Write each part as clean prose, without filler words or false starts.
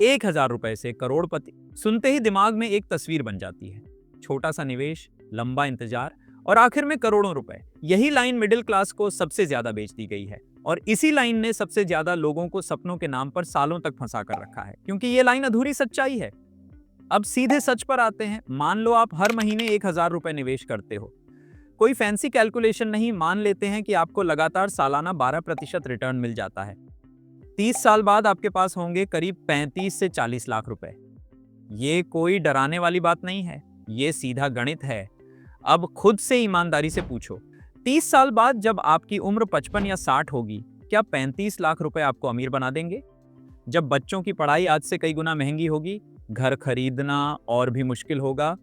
1,000 रुपए से करोड़पति। सुनते ही दिमाग में एक तस्वीर बन जाती है, छोटा सा निवेश, लंबा इंतजार और आखिर में करोड़ों रुपए। यही लाइन मिडिल क्लास को सबसे ज्यादा बेच दी गई है और इसी लाइन ने सबसे ज्यादा लोगों को सपनों के नाम पर सालों तक फंसा कर रखा है, क्योंकि ये लाइन अधूरी सच्चाई है। अब सीधे सच पर आते हैं। मान लो आप हर महीने 1,000 रुपए निवेश करते हो। कोई फैंसी कैलकुलेशन नहीं, मान लेते हैं कि आपको लगातार सालाना 12% रिटर्न मिल जाता है। 30 साल बाद आपके पास होंगे करीब 35 से 40 लाख रुपए। ये कोई डराने वाली बात नहीं है, ये सीधा गणित है। अब खुद से ईमानदारी से पूछो, 30 साल बाद जब आपकी उम्र 55 या 60 होगी, क्या 35 लाख रुपए आपको अमीर बना देंगे? जब बच्चों की पढ़ाई आज से कई गुना महंगी होगी, घर खरीदना और भी मुश्किल होगा,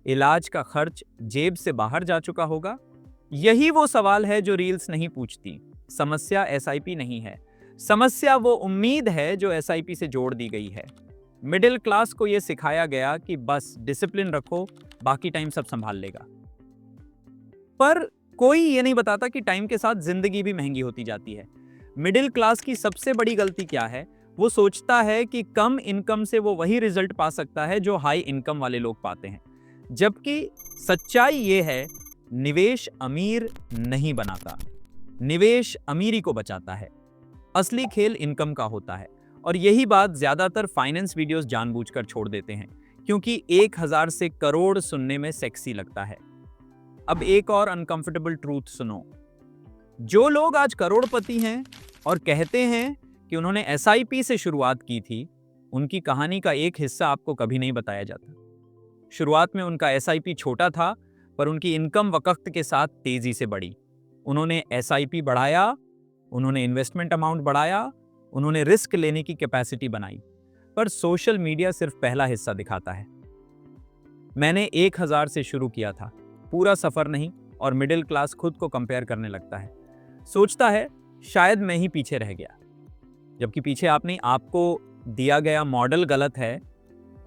इलाज का खर्च जेब से बाहर जा चुका होगा। यही वो सवाल है जो रील्स नहीं पूछती। समस्या एसआईपी नहीं है, समस्या वो उम्मीद है जो एसआईपी से जोड़ दी गई है। मिडिल क्लास को यह सिखाया गया कि बस डिसिप्लिन रखो, बाकी टाइम सब संभाल लेगा। पर कोई ये नहीं बताता कि टाइम के साथ जिंदगी भी महंगी होती जाती है। मिडिल क्लास की सबसे बड़ी गलती क्या है? वो सोचता है कि कम इनकम से वो वही रिजल्ट पा सकता है जो हाई इनकम वाले लोग पाते हैं, जबकि सच्चाई ये है, निवेश अमीर नहीं बनाता, निवेश अमीरी को बचाता है। असली खेल इनकम का होता है और यही बात ज्यादातर फाइनेंस वीडियोस जानबूझकर छोड़ देते हैं, क्योंकि 1,000 से करोड़ सुनने में सेक्सी लगता है। अब एक और अनकंफर्टेबल ट्रूथ सुनो। जो लोग आज करोड़पति हैं और कहते हैं कि उन्होंने एसआईपी से शुरुआत की थी, उनकी कहानी का एक हिस्सा आपको कभी नहीं बताया जाता। शुरुआत में उनका एसआईपी छोटा था, पर उनकी इनकम वक्त के साथ तेजी से बढ़ी। उन्होंने एसआईपी बढ़ाया, उन्होंने इन्वेस्टमेंट अमाउंट बढ़ाया, उन्होंने रिस्क लेने की कैपेसिटी बनाई। पर सोशल मीडिया सिर्फ पहला हिस्सा दिखाता है। मैंने 1,000 से शुरू किया था, पूरा सफर नहीं, और मिडिल क्लास खुद को कंपेयर करने लगता है, सोचता है शायद मैं ही पीछे रह गया, जबकि पीछे आप नहीं, आपको दिया गया मॉडल गलत है।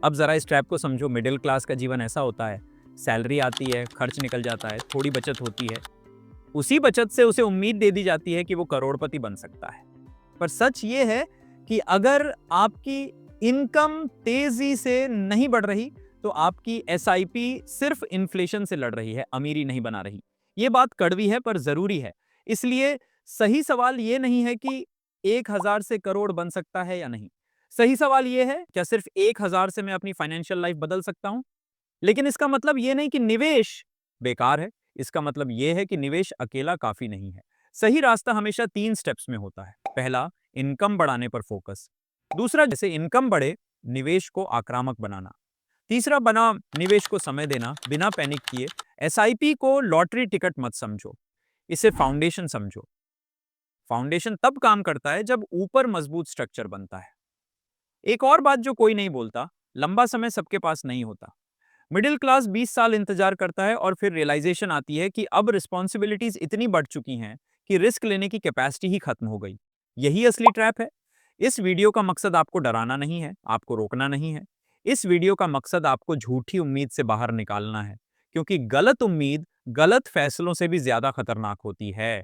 अब जरा इस ट्रैप को समझो। मिडिल क्लास का जीवन ऐसा होता है, सैलरी आती है, खर्च निकल जाता है, थोड़ी बचत होती है, उसी बचत से उसे उम्मीद दे दी जाती है कि वो करोड़पति बन सकता है। पर सच ये है कि अगर आपकी इनकम तेजी से नहीं बढ़ रही, तो आपकी एसआईपी सिर्फ इन्फ्लेशन से लड़ रही है, अमीरी नहीं बना रही। ये बात कड़वी है पर जरूरी है। इसलिए सही सवाल ये नहीं है कि 1,000 से करोड़ बन सकता है या नहीं। सही सवाल ये है, क्या सिर्फ 1,000 से मैं अपनी फाइनेंशियल लाइफ बदल सकता हूं? लेकिन इसका मतलब ये नहीं कि निवेश बेकार है, इसका मतलब ये है कि निवेश अकेला काफी नहीं है। सही रास्ता हमेशा 3 स्टेप्स में होता है। पहला, इनकम बढ़ाने पर फोकस। दूसरा, जैसे इनकम बढ़े, निवेश को आक्रामक बनाना। तीसरा बना, निवेश को समय देना बिना पैनिक किए। एसआईपी को लॉटरी टिकट मत समझो, इसे फाउंडेशन समझो। फाउंडेशन तब काम करता है जब ऊपर मजबूत स्ट्रक्चर बनता है। एक और बात जो कोई नहीं बोलता, लंबा समय सबके पास नहीं होता। मिडिल क्लास 20 साल इंतजार करता है और फिर रियलाइजेशन आती है कि अब रिस्पॉन्सिबिलिटीज इतनी बढ़ चुकी हैं कि रिस्क लेने की कैपेसिटी ही खत्म हो गई। यही असली ट्रैप है। इस वीडियो का मकसद आपको डराना नहीं है, आपको रोकना नहीं है। इस वीडियो का मकसद आपको झूठी उम्मीद से बाहर निकालना है, क्योंकि गलत उम्मीद गलत फैसलों से भी ज्यादा खतरनाक होती है।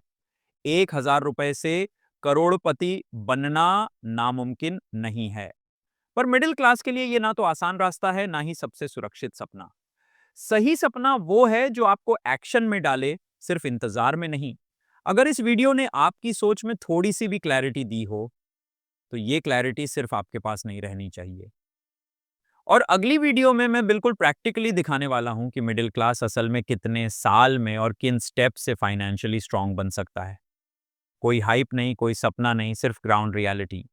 1,000 रुपए से करोड़पति बनना नामुमकिन नहीं है, पर मिडिल क्लास के लिए ये ना तो आसान रास्ता है, ना ही सबसे सुरक्षित सपना। सही सपना वो है जो आपको एक्शन में डाले, सिर्फ इंतजार में नहीं। अगर इस वीडियो ने आपकी सोच में थोड़ी सी भी क्लैरिटी दी हो, तो ये क्लैरिटी सिर्फ आपके पास नहीं रहनी चाहिए। और अगली वीडियो में मैं बिल्कुल प्रैक्टिकली दिखाने वाला हूं कि मिडिल क्लास असल में कितने साल में और किन स्टेप से फाइनेंशियली स्ट्रांग बन सकता है। कोई हाइप नहीं, कोई सपना नहीं, सिर्फ ग्राउंड रियलिटी।